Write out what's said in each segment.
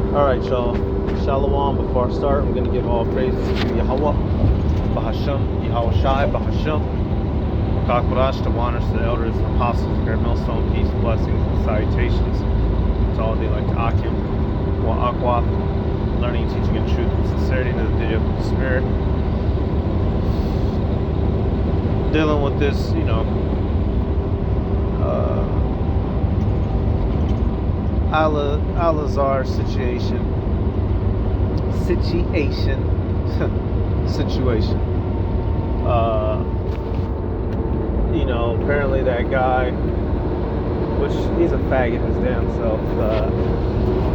Alright, y'all. Shalom. Before I start, I'm going to give all praises to Yahweh, Bahashem, Yahweh Shai, Bahashem, Kakwarash, the honors to the elders and apostles, their millstone, peace, blessings, and salutations to all they like to Akim, Wa Akwa, learning, teaching, and truth and sincerity in the day of the Spirit. Dealing with this, Al-Azhar situation. Apparently that guy, which he's a faggot his damn self,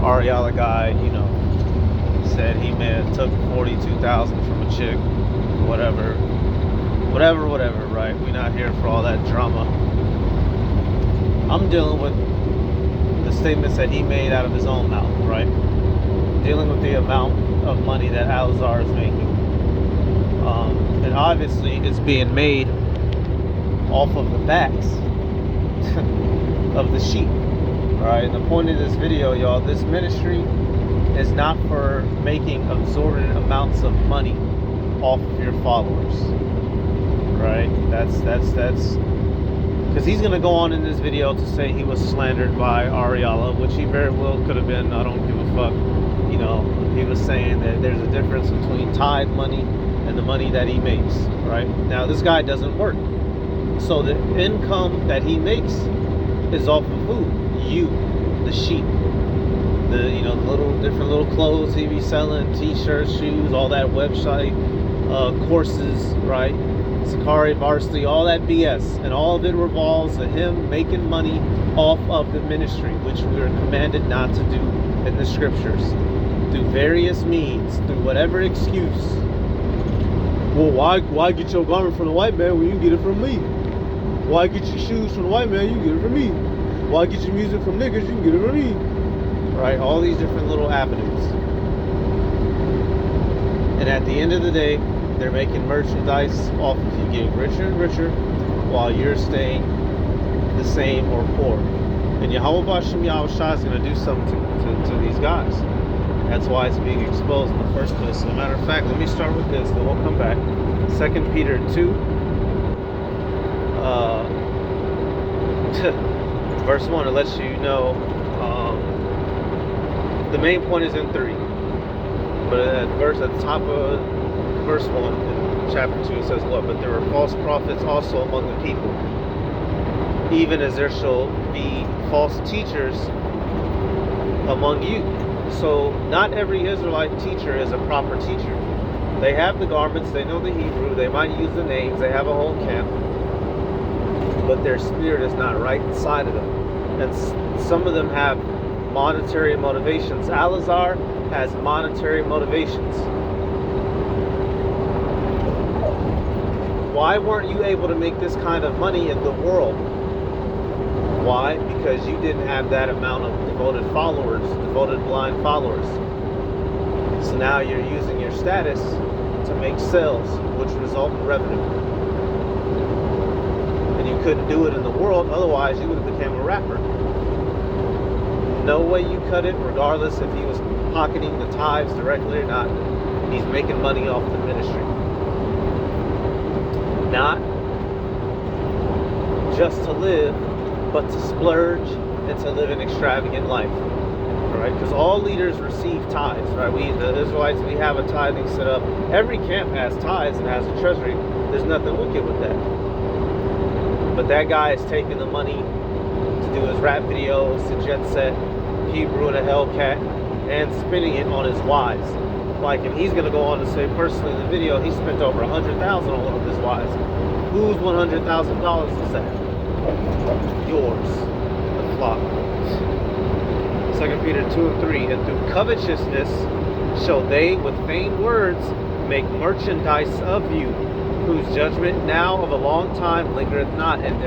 Ariala guy, said he may have took 42,000 from a chick, whatever, right? We're not here for all that drama. I'm dealing with the statements that he made out of his own mouth, right? Dealing with the amount of money that Al-Azhar is making. And obviously it's being made off of the backs of the sheep. Alright, and the point of this video, y'all, this ministry is not for making absorbent amounts of money off of your followers. Right? That's because he's gonna go on in this video to say he was slandered by Ariala, which he very well could have been. I don't give a fuck. He was saying that there's a difference between tithe money and the money that he makes, right? Now, this guy doesn't work. So the income that he makes is off of who? You, the sheep. The different little clothes he be selling, t-shirts, shoes, all that website, courses, right? Sakari, Varsity, all that BS. And all of it revolves to him making money off of the ministry, which we are commanded not to do in the scriptures. Through various means, through whatever excuse. Well, why get your garment from the white man when you get it from me? Why get your shoes from the white man? You get it from me. Why get your music from niggas? You can get it from me. Right? All these different little avenues. And at the end of the day, they're making merchandise off of you getting richer and richer while you're staying the same or poor. And Yahweh Bashem Yahweh Shai is going to do something to these guys. That's why it's being exposed in the first place. As a matter of fact, let me start with this, then we'll come back. 2 Peter 2, verse 1, it lets you know, the main point is in 3. But at the top of verse 1 in chapter 2, it says, what? But there are false prophets also among the people, even as there shall be false teachers among you. So not every Israelite teacher is a proper teacher. They have the garments, they know the Hebrew, they might use the names, they have a whole camp, but their spirit is not right inside of them. And some of them have monetary motivations. Al-Azhar has monetary motivations. Why weren't you able to make this kind of money in the world? Why? Because you didn't have that amount of devoted followers, devoted blind followers. So now you're using your status to make sales, which result in revenue. And you couldn't do it in the world, otherwise you would have become a rapper. No way you cut it, regardless if he was pocketing the tithes directly or not. He's making money off the ministry. Not just to live, but to splurge and to live an extravagant life, right? Because all leaders receive tithes, right? The Israelites, we have a tithing set up. Every camp has tithes and has a treasury. There's nothing wicked with that. But that guy is taking the money to do his rap videos, to jet set, Hebrew and a Hellcat, and spending it on his wives. And he's going to go on to say personally in the video, he spent over $100,000 on one of his wives. Whose $100,000 is that? Yours, the flock. 2 Peter 2 and 3, and through covetousness shall they with vain words make merchandise of you, whose judgment now of a long time lingereth not, and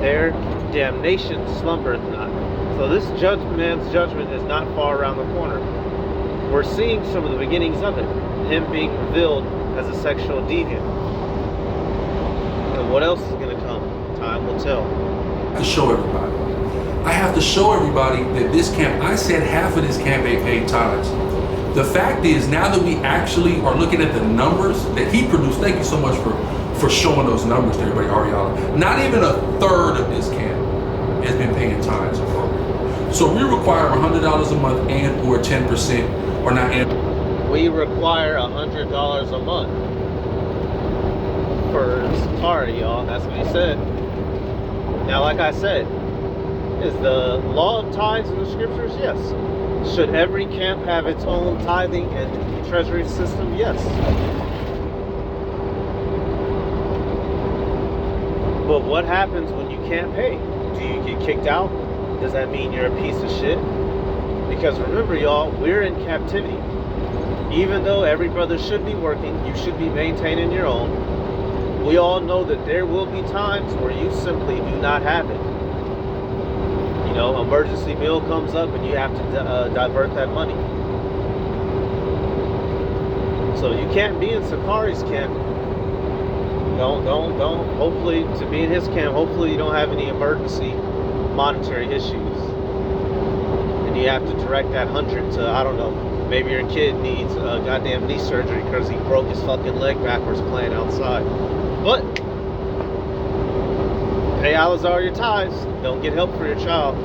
their damnation slumbereth not. So this man's judgment is not far around the corner. We're seeing some of the beginnings of it, him being revealed as a sexual deviant. And what else is going to come? Time will tell. To show everybody. I have to show everybody that this camp, I said half of this camp ain't paid tithes. The fact is, now that we actually are looking at the numbers that he produced, thank you so much for showing those numbers to everybody, Ariana. Not even a third of this camp has been paying tithes appropriately. So we require $100 a month and or 10% or not. We require $100 a month for Sakari, y'all. That's what he said. Now, like I said, is the law of tithes in the scriptures? Yes. Should every camp have its own tithing and treasury system? Yes. But what happens when you can't pay? Do you get kicked out? Does that mean you're a piece of shit? Because remember, y'all, we're in captivity. Even though every brother should be working, you should be maintaining your own. We all know that there will be times where you simply do not have it. You know, emergency bill comes up and you have to divert that money. So you can't be in Sakari's camp. Don't. Hopefully, to be in his camp, hopefully you don't have any emergency monetary issues. And you have to direct that 100 to, I don't know, maybe your kid needs a goddamn knee surgery because he broke his fucking leg backwards playing outside. But pay Alazar your tithes. Don't get help for your child.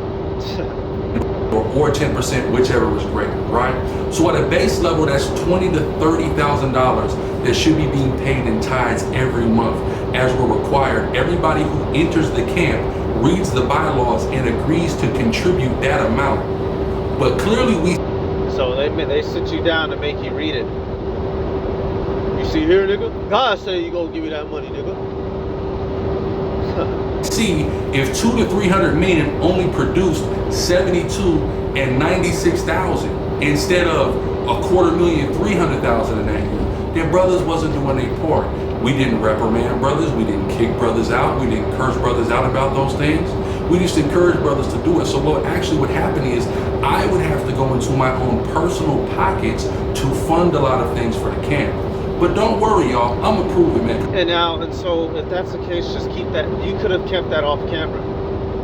or 10%, whichever was greater, right? So at a base level, that's $20,000 to $30,000 that should be being paid in tithes every month, as we're required. Everybody who enters the camp reads the bylaws and agrees to contribute that amount. But clearly we... So they sit you down to make you read it. You see here, nigga? God say you gonna give me that money, nigga. See if 200 to 300 men only produced 72 and 96,000 instead of 250,300,000 in that year. Their brothers wasn't doing their part. We didn't reprimand brothers. We didn't kick brothers out. We didn't curse brothers out about those things. We just encouraged brothers to do it. So what actually would happen is I would have to go into my own personal pockets to fund a lot of things for the camp. But don't worry, y'all. I'm approving, man. And so if that's the case, just keep that. You could have kept that off camera,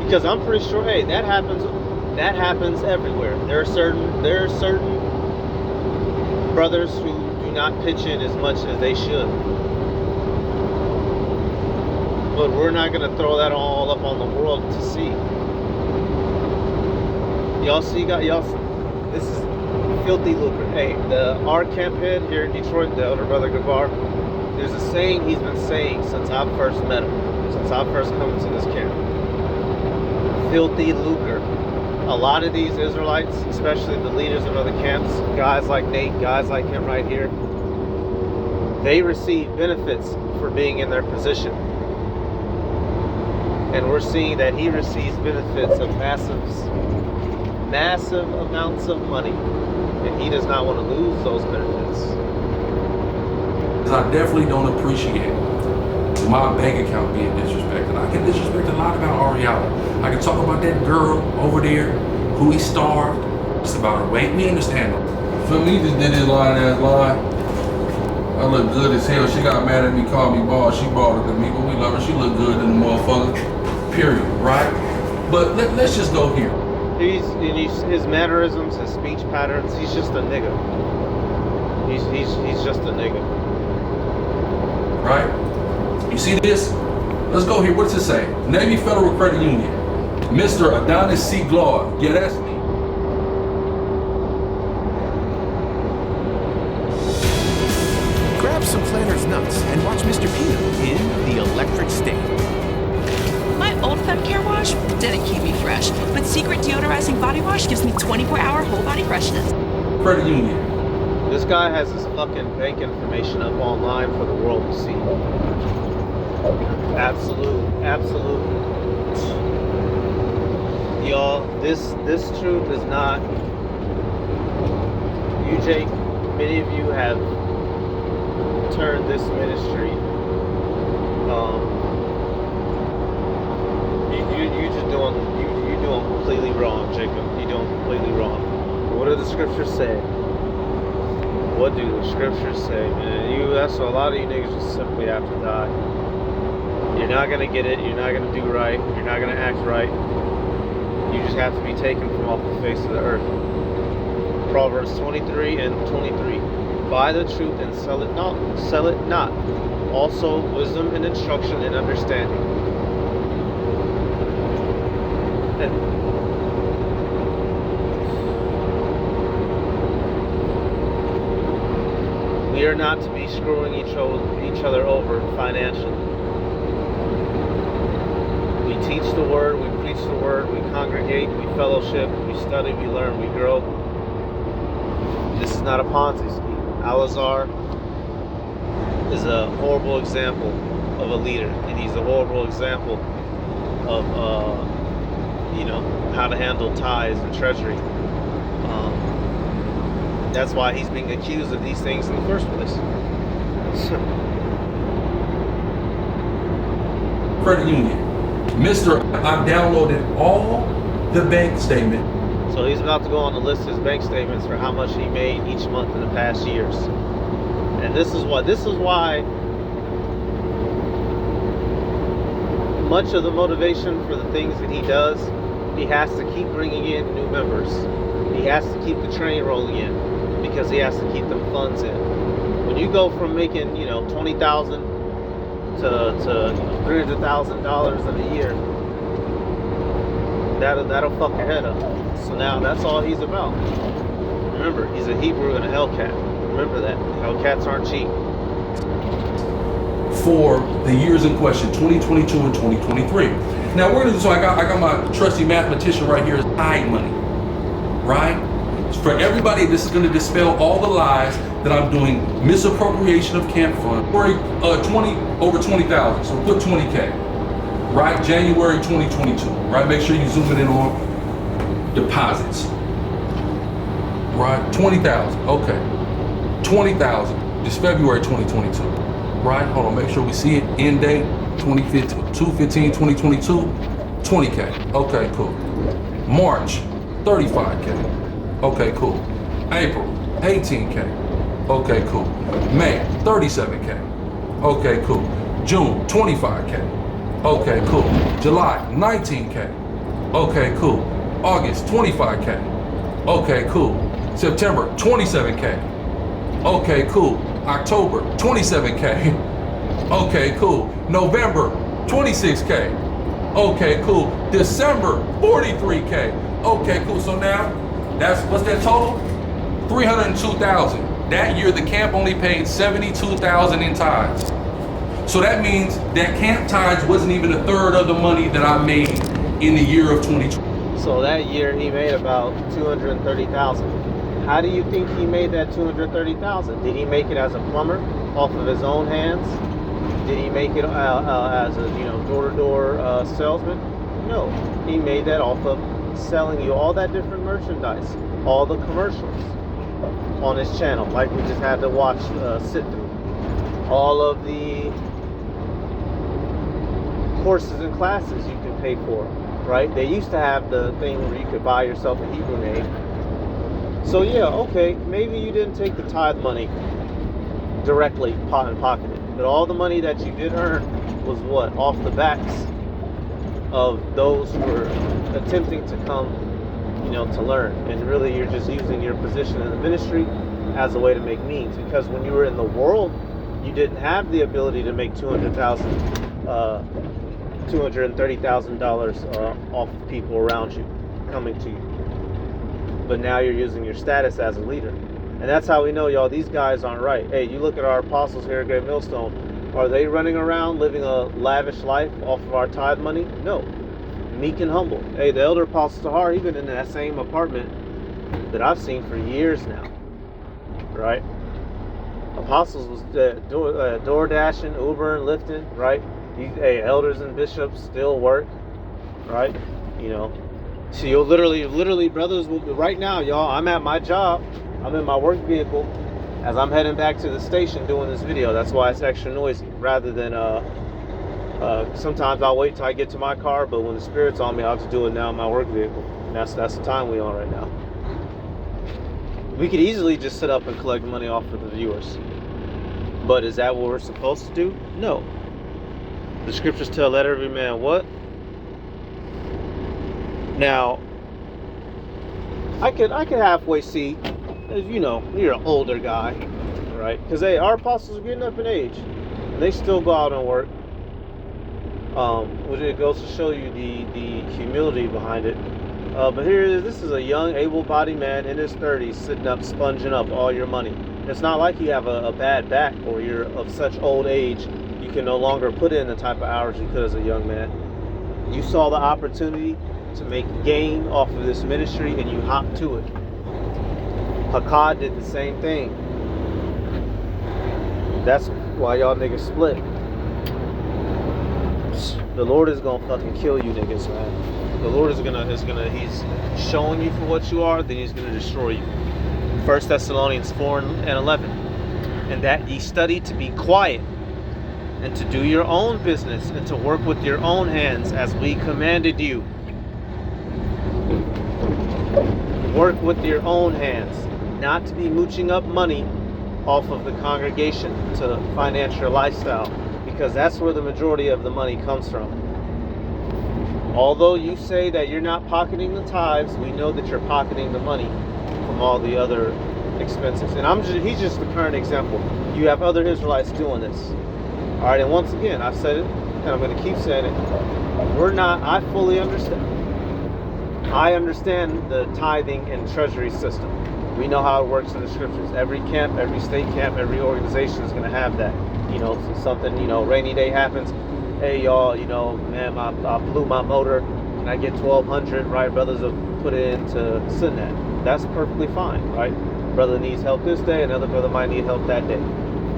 because I'm pretty sure, hey, that happens. That happens everywhere. There are certain brothers who do not pitch in as much as they should. But we're not gonna throw that all up on the world to see. Y'all see, y'all. This is filthy lucre. Hey, our camp head here in Detroit, the elder brother Gavar, there's a saying he's been saying since I first met him, since I first come into this camp. Filthy lucre. A lot of these Israelites, especially the leaders of other camps, guys like Nate, guys like him right here, they receive benefits for being in their position. And we're seeing that he receives benefits of massive amounts of money. And he does not want to lose those benefits. I definitely don't appreciate my bank account being disrespected. I can disrespect a lot about Ariana. I can talk about that girl over there who he starved. It's about her weight. We understand them. For me, just did this lying ass lie. I look good as hell. She got mad at me, called me bald. She bald than me, but we love her. She look good in the motherfucker. Period. Right? But let's just go here. His mannerisms, his speech patterns, he's just a nigga. He's just a nigga. Right? You see this? Let's go here. What does it say? Navy Federal Credit Union. Mr. Adonis C. Glaude. Yeah, that's me. Grab some Flanders nuts and watch Mr. Peanut in The Electric State. My old Femcare wash didn't keep me fresh, but Secret Deodorizing Body Wash gives me 24-hour whole body freshness. Credit Union. This guy has his fucking bank information up online for the world to see. Absolutely. Y'all, this truth is not. You, Jake, many of you have turned this ministry. You're doing completely wrong, Jacob. You're doing completely wrong. What do the scriptures say? What do the scriptures say, man? That's a lot of you niggas just simply have to die. You're not gonna get it. You're not gonna do right. You're not gonna act right. You just have to be taken from off the face of the earth. Proverbs 23 and 23. Buy the truth and sell it not. Sell it not. Also wisdom and instruction and understanding. And we are not to be screwing each other over financially. We teach the word, we preach the word, we congregate, we fellowship, we study, we learn, we grow. This is not a Ponzi scheme. Alazar is a horrible example of a leader, and he's a horrible example of how to handle tithes and treasury. That's why he's being accused of these things in the first place. Credit union. Mr. I've downloaded all the bank statement. So he's about to go on to list his bank statements for how much he made each month in the past years. And this is why much of the motivation for the things that he does, he has to keep bringing in new members. He has to keep the train rolling in because he has to keep them funds in. When you go from making, $20,000 to $300,000 in a year, that'll fuck your head up. So now that's all he's about. Remember, he's a Hebrew and a Hellcat. Remember that. Hellcats aren't cheap. For the years in question, 2022 and 2023. Now we're gonna. So I got my trusty mathematician right here. Is tithe money, right? For everybody, this is gonna dispel all the lies that I'm doing misappropriation of camp fund. We're over 20,000. So put 20K. Right, January 2022. Right, make sure you zoom it in on deposits. Right, 20,000. Okay, 20,000. This February 2022. Right, hold on, make sure we see it. End date 2/15/2022. 20K. Okay, cool. March 35K. Okay, cool. April 18K. Okay, cool. May 37K. Okay, cool. June 25K. Okay, cool. July 19K. Okay, cool. August 25K. Okay, cool. September 27K. Okay, cool. October 27K. Okay, cool. November 26K. Okay, cool. December 43K. Okay, cool. So now what's that total? 302,000. That year the camp only paid 72,000 in tithes. So that means that camp tithes wasn't even a third of the money that I made in the year of 2020. So that year he made about 230,000. How do you think he made that 230,000? Did he make it as a plumber off of his own hands? Did he make it as a door-to-door salesman? No, he made that off of selling you all that different merchandise, all the commercials on his channel, like we just had to watch sit through, all of the courses and classes you can pay for, right? They used to have the thing where you could buy yourself a Hebrew name. So yeah, okay, maybe you didn't take the tithe money directly and pocket it, but all the money that you did earn was what? Off the backs of those who were attempting to come, to learn. And really you're just using your position in the ministry as a way to make means, because when you were in the world, you didn't have the ability to make $230,000 off of people around you coming to you. But now you're using your status as a leader. And that's how we know, y'all, these guys aren't right. Hey, you look at our apostles here at Great Millstone. Are they running around living a lavish life off of our tithe money? No. Meek and humble. Hey, the elder apostle Tahar, he's been in that same apartment that I've seen for years now. Right? Apostles was door dashing, Uber and lifting, right? Hey, elders and bishops still work, right? So you'll literally, brothers will be, right now, y'all, I'm at my job. I'm in my work vehicle as I'm heading back to the station doing this video. That's why it's extra noisy, rather than sometimes I'll wait till I get to my car, but when the Spirit's on me, I'll just do it now in my work vehicle. And that's the time we on right now. We could easily just sit up and collect money off of the viewers. But is that what we're supposed to do? No. The scriptures tell, let every man what? Now, I could halfway see, as you know, you're an older guy, right? Because our apostles are getting up in age, and they still go out and work. Which it goes to show you the humility behind it. But this is a young, able-bodied man in his 30s sitting up, sponging up all your money. It's not like you have a bad back or you're of such old age you can no longer put in the type of hours you could as a young man. You saw the opportunity to make gain off of this ministry and you hopped to it. Hakad did the same thing. That's why y'all niggas split. The Lord is gonna fucking kill you niggas, man. The Lord he's showing you for what you are, then he's gonna destroy you. 1 Thessalonians 4:11. And that ye study to be quiet, and to do your own business, and to work with your own hands, as we commanded you. Work with your own hands, not to be mooching up money off of the congregation to finance your lifestyle, because that's where the majority of the money comes from. Although you say that you're not pocketing the tithes, we know that you're pocketing the money from all the other expenses. And he's just the current example. You have other Israelites doing this. All right, and once again, I've said it, and I'm going to keep saying it. I fully understand. I understand the tithing and treasury system. We know how it works in the scriptures. Every camp, every state camp, every organization is going to have that. So something, rainy day happens. Hey, y'all, man, I blew my motor. Can I get $1,200? Right? Brothers will put it into Sunnat. That's perfectly fine, right? Brother needs help this day, another brother might need help that day.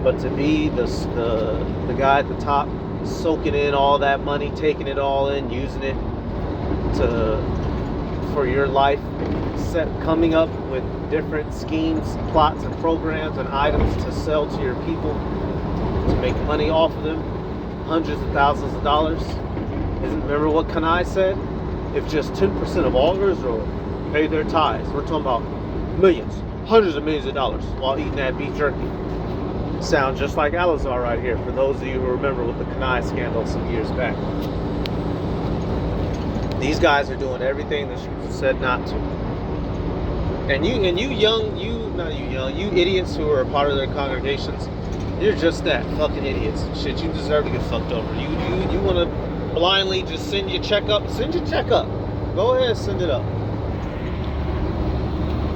But to be the guy at the top, soaking in all that money, taking it all in, using it for your life, coming up with different schemes, plots, and programs and items to sell to your people, to make money off of them, hundreds of thousands of dollars. Remember what Kanai said? If just 10% of all Israel pay their tithes, we're talking about millions, hundreds of millions of dollars while eating that beef jerky. Sound just like Alizar right here, for those of you who remember with the Kanai scandal some years back. These guys are doing everything the scripture said not to. And you idiots who are a part of their congregations, you're just that, fucking idiots. Shit, you deserve to get fucked over. You want to blindly just send your check up? Send your check up. Go ahead, send it up.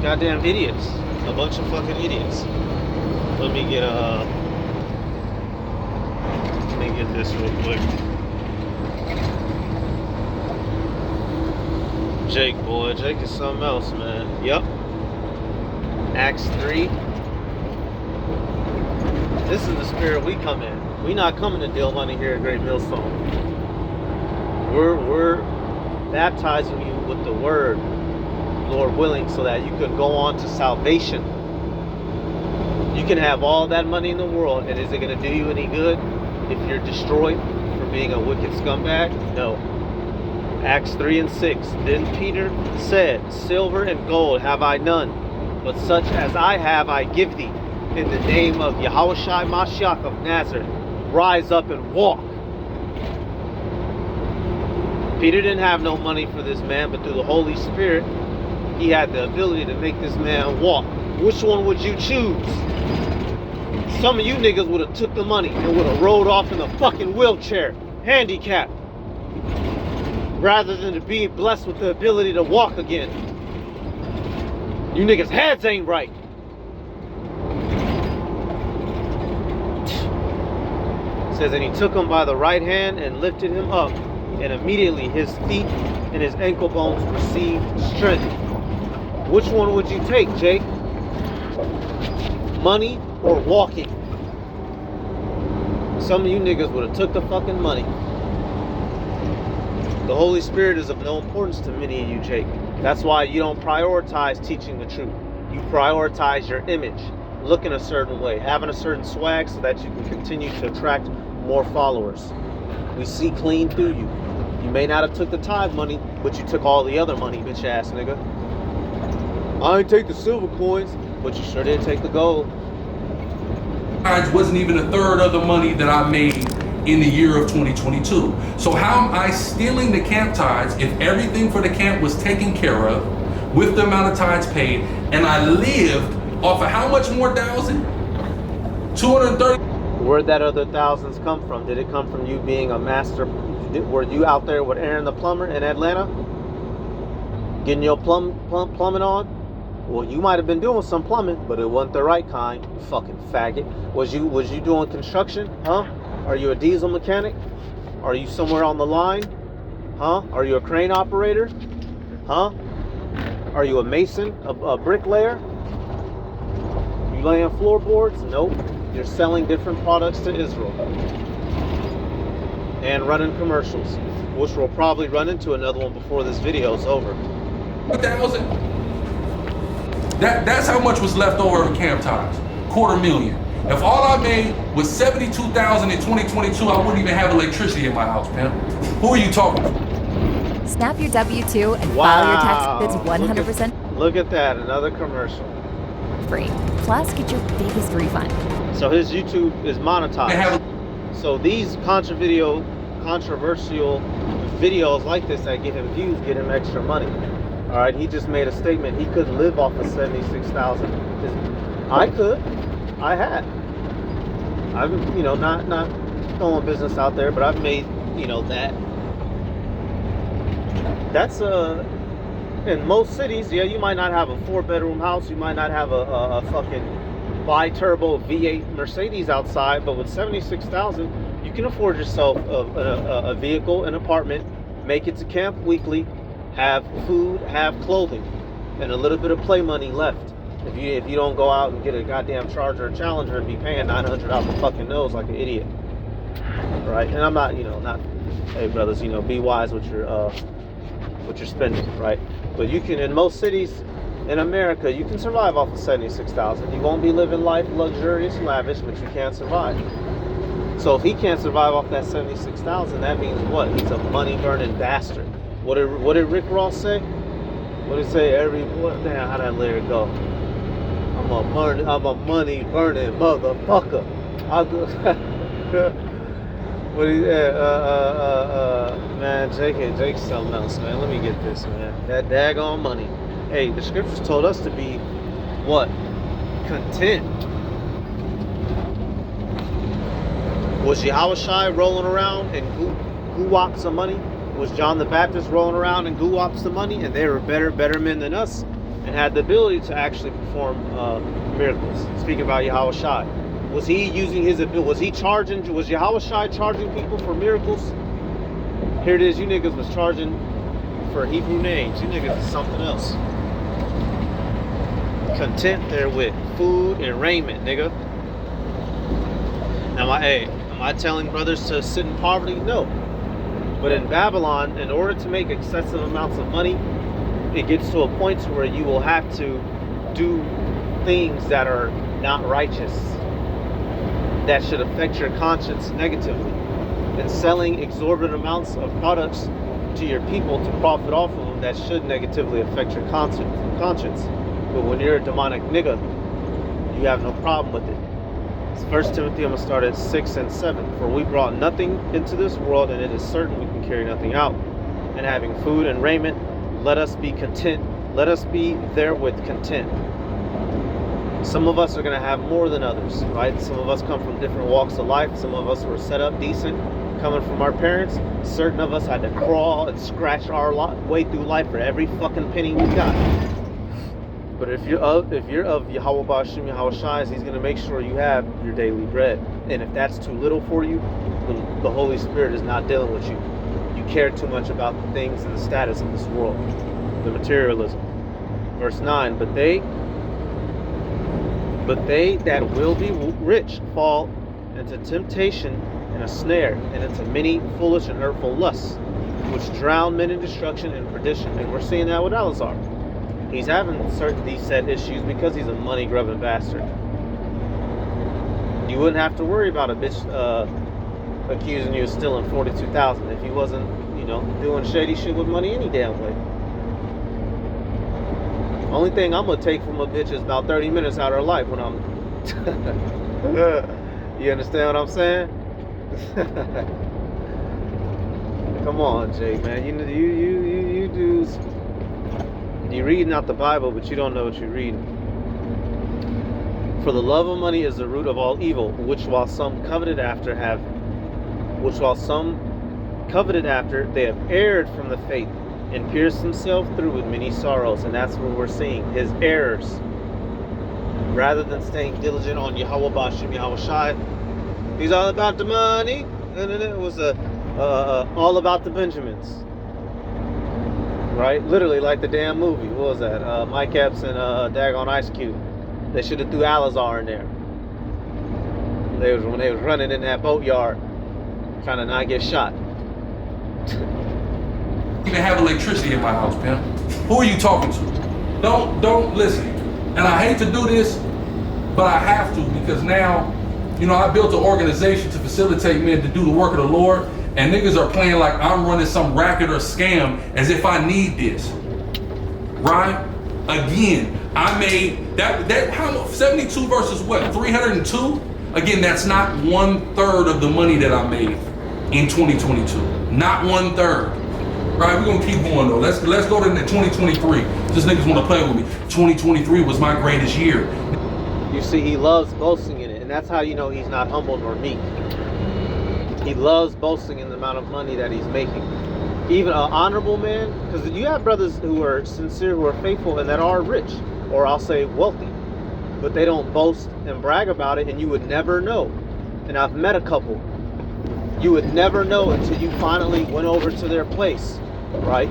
Goddamn idiots. A bunch of fucking idiots. Let me get this real quick. Jake, boy. Jake is something else, man. Yup. Acts 3. This is the spirit we come in. We not coming to deal money here at Great Millstone. We're baptizing you with the word, Lord willing, so that you can go on to salvation. You can have all that money in the world, and is it going to do you any good if you're destroyed for being a wicked scumbag? No. Acts 3:6. Then Peter said, silver and gold have I none, but such as I have I give thee. In the name of Yahushua Mashiach of Nazareth, rise up and walk. Peter didn't have no money for this man, but through the Holy Spirit, he had the ability to make this man walk. Which one would you choose? Some of you niggas would have took the money and would have rolled off in a fucking wheelchair, handicapped, rather than to be blessed with the ability to walk again. You niggas' heads ain't right. It says, and he took him by the right hand and lifted him up, and immediately his feet and his ankle bones received strength. Which one would you take, Jake? Money or walking? Some of you niggas would have took the fucking money. The Holy Spirit is of no importance to many of you, Jake. That's why you don't prioritize teaching the truth. You prioritize your image, looking a certain way, having a certain swag so that you can continue to attract more followers. We see clean through you. You may not have took the tithe money, but you took all the other money, bitch ass nigga. I ain't take the silver coins, but you sure did take the gold. Wasn't even a third of the money that I made in the year of 2022. So how am I stealing the camp tithes if everything for the camp was taken care of with the amount of tithes paid, and I lived off of how much more thousand? 230. Where'd that other thousands come from? Did it come from you being a master? Were you out there with Aaron the plumber in Atlanta, getting your plumbing on? Well, you might have been doing some plumbing, but it wasn't the right kind. You fucking faggot. Was you doing construction? Huh? Are you a diesel mechanic? Are you somewhere on the line? Huh? Are you a crane operator? Huh? Are you a mason? A bricklayer? You laying floorboards? Nope. You're selling different products to Israel. And running commercials, which we'll probably run into another one before this video is over. 1,000. That's how much was left over in camp tithes. $250,000. If all I made was $72,000 in 2022, I wouldn't even have electricity in my house, pimp. Who are you talking to? Snap your W-2 and file your tax bids 100% Look at that, another commercial. free. Plus, get your biggest refund. So his YouTube is monetized. So these controversial videos like this that get him views, get him extra money. All right, he just made a statement. He couldn't live off of 76,000. I could. I had. I've, not throwing business out there, but I've made, that. That's in most cities, yeah, you might not have a 4-bedroom house. You might not have a fucking bi-turbo V8 Mercedes outside, but with 76,000, you can afford yourself a vehicle, an apartment, make it to camp weekly, have food, have clothing, and a little bit of play money left. If you don't go out and get a goddamn Charger or Challenger and be paying $900 out the fucking nose like an idiot, right? And I'm not, hey brothers, be wise with your spending, right? But you can, in most cities in America, you can survive off of 76,000. You won't be living life luxurious, lavish, but you can't survive. So if he can't survive off that 76,000, that means what? He's a money burning bastard. What did Rick Ross say? What did he say? Damn, how'd that lyric go? I'm a money burning motherfucker. What is man, Jake's something else, man. Let me get this, man. That daggone money. Hey, the scriptures told us to be what? Content. Was Yahushua rolling around and goo-wops of money? Was John the Baptist rolling around and goo-wops the money? And they were better men than us and had the ability to actually perform miracles. Speaking about Yahushua. Was he using his ability? Was Yahushua charging people for miracles? Here it is, you niggas was charging for Hebrew names. You niggas is something else. Content therewith, food and raiment, nigga. Am I telling brothers to sit in poverty? No. But in Babylon, in order to make excessive amounts of money, it gets to a point where you will have to do things that are not righteous, that should affect your conscience negatively. And selling exorbitant amounts of products to your people to profit off of them that should negatively affect your conscience. But when you're a demonic nigga, you have no problem with it. It's 1 Timothy, I'm going to start at 6 and 7. For we brought nothing into this world, and it is certain we can carry nothing out. And having food and raiment, let us be content. Let us be therewith content. Some of us are going to have more than others, right? Some of us come from different walks of life. Some of us were set up decent, coming from our parents. Certain of us had to crawl and scratch our way through life for every fucking penny we got. But if you're of Yahweh Ba'ashim Yahushai, he's going to make sure you have your daily bread. And if that's too little for you, the Holy Spirit is not dealing with you. You care too much about the things and the status of this world, the materialism. Verse 9, but they that will be rich fall into temptation and a snare, and into many foolish and hurtful lusts, which drown men in destruction and perdition. And we're seeing that with Elazar. He's having these set issues because he's a money-grubbing bastard. You wouldn't have to worry about a bitch accusing you of stealing $42,000 if he wasn't, doing shady shit with money any damn way. Only thing I'm gonna take from a bitch is about 30 minutes out of her life when I'm. You understand what I'm saying? Come on, Jake, man. You dudes. You're reading out the Bible, but you don't know what you're reading. For the love of money is the root of all evil, which while some coveted after, they have erred from the faith and pierced themselves through with many sorrows. And that's what we're seeing, his errors. Rather than staying diligent on Yahweh Bashim Yahweh Shai, he's all about the money. And then it was all about the Benjamins. Right? Literally like the damn movie. What was that? Mike Epps and Daggone Ice Cube. They should have threw Alizar in there. When they was running in that boatyard, trying to not get shot. Even have electricity in my house, pimp. Who are you talking to? Don't listen. And I hate to do this, but I have to, because now, I built an organization to facilitate men to do the work of the Lord, and niggas are playing like I'm running some racket or scam as if I need this. Right? Again, I made that how 72 versus what? 302? Again, that's not 1/3 of the money that I made in 2022. Not 1/3. Right, we're gonna keep going though. Let's go to 2023. This niggas wanna play with me. 2023 was my greatest year. You see, he loves boasting in it, and that's how you know he's not humble nor meek. He loves boasting in the amount of money that he's making. Even an honorable man, because you have brothers who are sincere, who are faithful, and that are rich, or I'll say wealthy, but they don't boast and brag about it, and you would never know. And I've met a couple. You would never know until you finally went over to their place, right?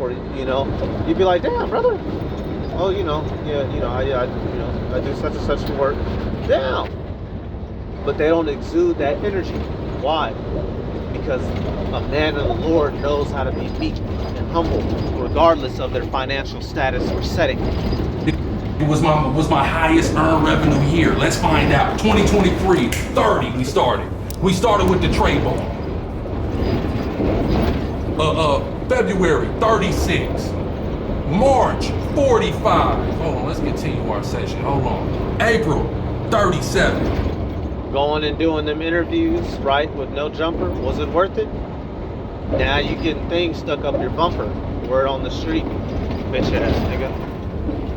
Or you'd be like, "Damn, brother. Oh, I do such and such work." Damn. But they don't exude that energy. Why? Because a man of the Lord knows how to be meek and humble, regardless of their financial status or setting. It was my highest earned revenue year. Let's find out. 2023, 30 we started. We started with the trade ball. February, 36. March, 45. Hold on, let's continue our session. Hold on. April, 37. Going and doing them interviews, right, with no jumper, was it worth it? Now you getting things stuck up your bumper. Word on the street. Bitch ass nigga.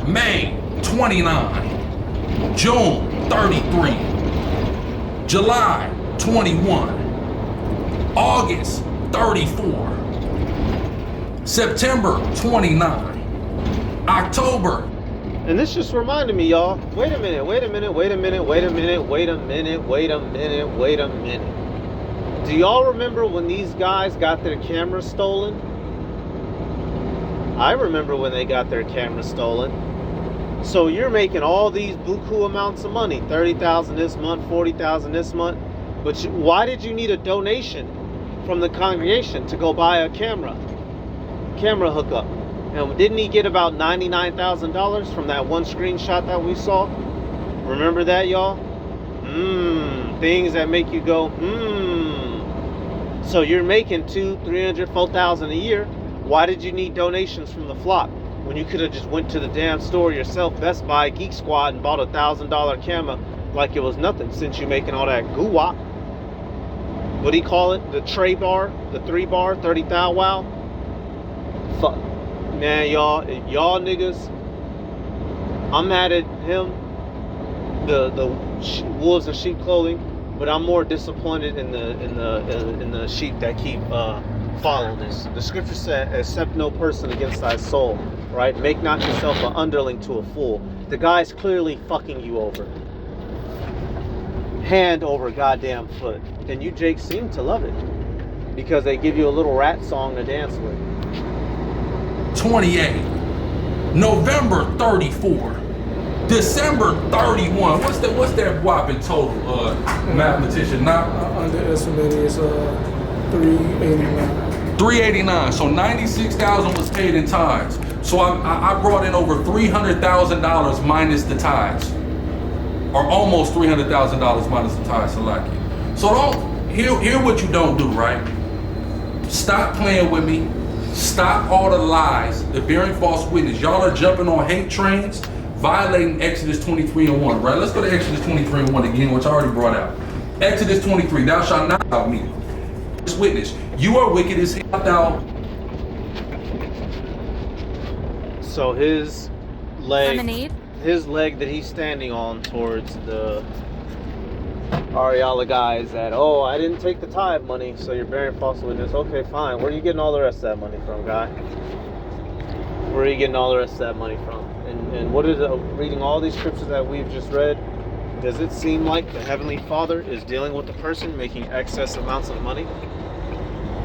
May, 29. June, 33. July, 21. August, 34. September, 29. October. And this just reminded me, y'all. Wait a minute. Do y'all remember when these guys got their cameras stolen? I remember when they got their cameras stolen. So you're making all these buku amounts of money, 30,000 this month, 40,000 this month. But why did you need a donation from the congregation to go buy a camera hookup? And didn't he get about $99,000 from that one screenshot that we saw? Remember that, y'all? Things that make you go, So you're making $200,000, $300,000, $4,000 a year. Why did you need donations from the flock when you could have just went to the damn store yourself, Best Buy, Geek Squad, and bought a $1,000 camera like it was nothing, since you're making all that goo-wop? What do you call it? The tray bar? The 3-bar? 30,000 wow? Fuck. Man, y'all niggas, I'm mad at him, the wolves in sheep clothing, but I'm more disappointed in the sheep that keep following this. The scripture said, "Accept no person against thy soul," right? Make not yourself an underling to a fool. The guy's clearly fucking you over, hand over goddamn foot, and you, Jake, seem to love it because they give you a little rat song to dance with. 28. November, 34. December, 31. What's that whopping total, mathematician? Not underestimated is 389. 389. So 96,000 was paid in tithes. So I brought in over $300,000 minus the tithes, or almost $300,000 minus the tithes. So don't hear what you don't do, right? Stop playing with me. Stop all the lies, the bearing false witness. Y'all are jumping on hate trains, violating Exodus 23:1, right? Let's go to Exodus 23:1 again, which I already brought out. Exodus 23, thou shalt not rob me. This witness, you are wicked as hell, thou. So his Lemonade? leg that he's standing on towards the Ariala guys that, oh, I didn't take the tithe money, so you're bearing false witness. Okay, fine. Where are you getting all the rest of that money from, guy? Where are you getting all the rest of that money from? And what is it, reading all these scriptures that we've just read, does it seem like the Heavenly Father is dealing with the person making excess amounts of money?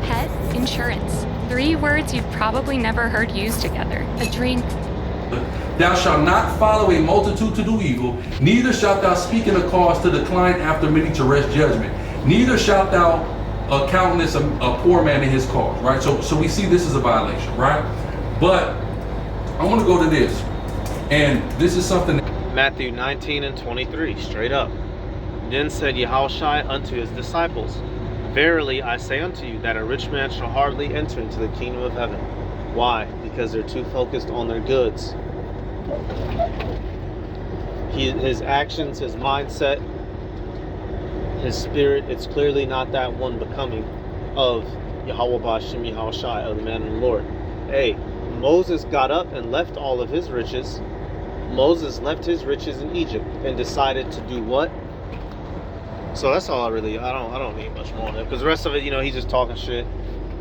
Pet insurance. 3 words you've probably never heard used together. A drink. Thou shalt not follow a multitude to do evil, neither shalt thou speak in a cause to decline after many to rest judgment. Neither shalt thou countenance a poor man in his cause, right? So we see this is a violation, right? But I want to go to this, and this is something that Matthew 19 and 23, straight up. Then said Yahushua unto his disciples, verily I say unto you that a rich man shall hardly enter into the kingdom of heaven. Why? Because they're too focused on their goods. His actions, his mindset, his spirit, it's clearly not that one becoming of Yahweh Ba'Shem Yahushua, of the man of the Lord. Hey, Moses got up and left all of his riches. Moses left his riches in Egypt and decided to do what? So that's all I don't need much more on it, because the rest of it, he's just talking shit,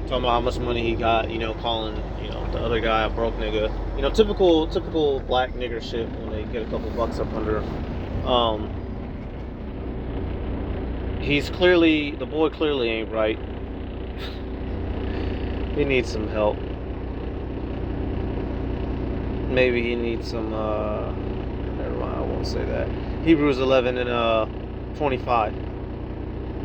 talking about how much money he got, calling, the other guy a broke nigga, typical black nigger shit when they get a couple bucks up under him. The boy clearly ain't right. He needs some help. Maybe he needs some, never mind, I won't say that. Hebrews 11 and 25.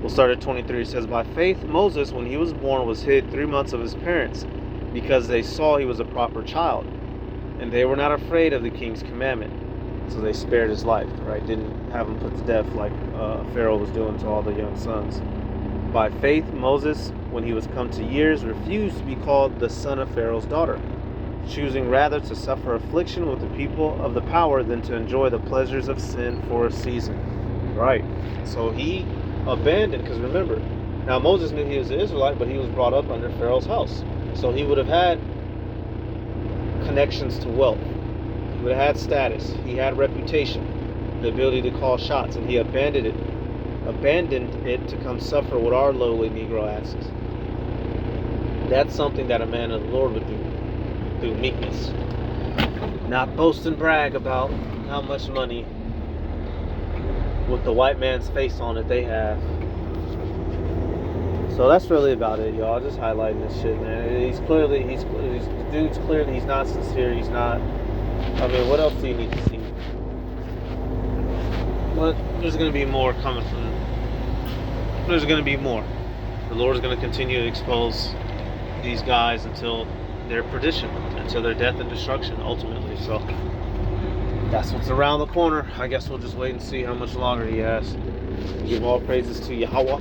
We'll start at 23. It says, by faith Moses, when he was born, was hid 3 months of his parents, because they saw he was a proper child, and they were not afraid of the king's commandment. So they spared his life, right? Didn't have him put to death like Pharaoh was doing to all the young sons. By faith Moses, when he was come to years, refused to be called the son of Pharaoh's daughter, choosing rather to suffer affliction with the people of the power than to enjoy the pleasures of sin for a season. Right. So he abandoned, because remember, now Moses knew he was an Israelite, but he was brought up under Pharaoh's house. So he would have had connections to wealth. He would have had status. He had reputation, the ability to call shots, and he abandoned it to come suffer with our lowly Negro asses. That's something that a man of the Lord would do. Through meekness, not boast and brag about how much money with the white man's face on it they have. So that's really about it, y'all. Just highlighting this shit, man. He's not sincere. He's not. I mean, what else do you need to see? But there's going to be more coming from. There's going to be more. The Lord's going to continue to expose these guys until their perdition, until their death and destruction ultimately. So that's what's around the corner. I guess we'll just wait and see how much longer he has. Give all praises to Yahweh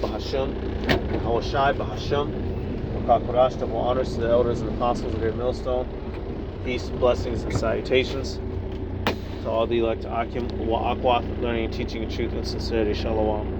Bahashem, Yahushai Bahashem, Wakakorash, double honors to the elders and apostles of their millstone. Peace, blessings, and salutations to all the elect Akim, Wa'akwaf, learning and teaching in truth and sincerity. Shalom.